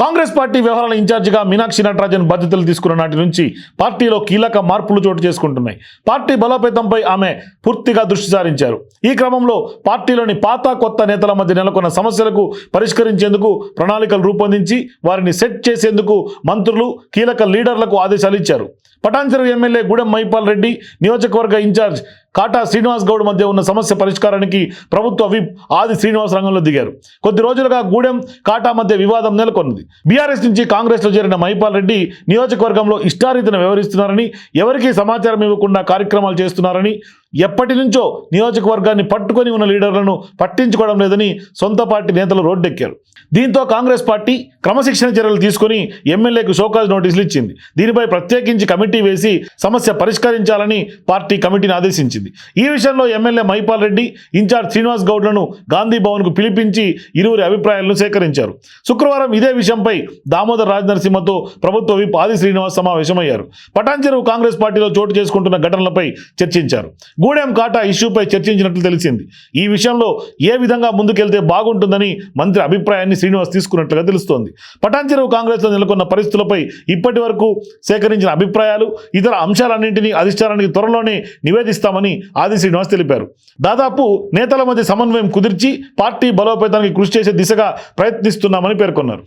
Congress party వ్యవహారాల ఇన్ఛార్జిగా మీనాక్షి నటరాజన్ బాధ్యతలు తీసుకున్న నాటి నుంచి పార్టీలో కీలక మార్పులు చోటు చేసుకుంటున్నాయి. పార్టీ బలోపేతంపై ఆమె పూర్తిగా దృష్టి సారించారు. ఈ క్రమంలో పార్టీలోని పాత కొత్త నేతల మధ్య నెలకొన్న సమస్యలకు పరిష్కరించేందుకు ప్రణాళికలు రూపొందించి వారిని సెట్ చేసేందుకు మంత్రులు కీలక లీడర్లకు ఆదేశాలు ఇచ్చారు. పటాన్చెరు ఎమ్మెల్యే గూడెం మైపాల్ రెడ్డి, నియోజకవర్గ ఇన్ఛార్జ్ కాటా శ్రీనివాస్ గౌడ్ మధ్య ఉన్న సమస్య పరిష్కారానికి ప్రభుత్వ విప్ ఆది శ్రీనివాస్ రంగంలో దిగారు. కొద్ది రోజులుగా గూడెం కాటా మధ్య వివాదం నెలకొన్నది. బీఆర్ఎస్ నుంచి కాంగ్రెస్లో చేరిన మైపాల్ రెడ్డి నియోజకవర్గంలో ఇష్టారీతిన వ్యవహరిస్తున్నారని, ఎవరికీ సమాచారం ఇవ్వకుండా కార్యక్రమాలు చేస్తున్నారని, ఎప్పటి నుంచో నియోజకవర్గాన్ని పట్టుకొని ఉన్న లీడర్లను పట్టించుకోవడం లేదని సొంత పార్టీ నేతలు రోడ్డెక్కారు. దీంతో కాంగ్రెస్ పార్టీ క్రమశిక్షణ చర్యలు తీసుకుని ఎమ్మెల్యేకు షోకాజ్ నోటీసులు ఇచ్చింది. దీనిపై ప్రత్యేకించి కమిటీ వేసి సమస్య పరిష్కరించాలని పార్టీ కమిటీని ఆదేశించింది. ఈ విషయంలో ఎమ్మెల్యే మైపాల్ రెడ్డి, ఇన్ఛార్జ్ శ్రీనివాస్ గౌడ్లను గాంధీ భవన్కు పిలిపించి ఇరువురి అభిప్రాయాలను సేకరించారు. శుక్రవారం ఇదే విషయంపై దామోదర్ రాజనరసింహతో ప్రభుత్వ విప్ ఆది శ్రీనివాస్ సమావేశమయ్యారు. పటాన్చెరు కాంగ్రెస్ పార్టీలో చోటు చేసుకుంటున్న ఘటనలపై చర్చించారు. గూడెం కాటా ఇష్యూపై చర్చించినట్లు తెలిసింది. ఈ విషయంలో ఏ విధంగా ముందుకెళ్తే బాగుంటుందని మంత్రి అభిప్రాయాన్ని శ్రీనివాస్ తీసుకున్నట్లుగా తెలుస్తోంది. పటాన్చెరు కాంగ్రెస్లో నెలకొన్న పరిస్థితులపై ఇప్పటి వరకు సేకరించిన అభిప్రాయాలు, ఇతర అంశాలన్నింటినీ అధిష్టానానికి త్వరలోనే నివేదిస్తామని ఆది శ్రీనివాస్ తెలిపారు. దాదాపు నేతల మధ్య సమన్వయం కుదిర్చి పార్టీ బలోపేతానికి కృషి చేసే దిశగా ప్రయత్నిస్తున్నామని పేర్కొన్నారు.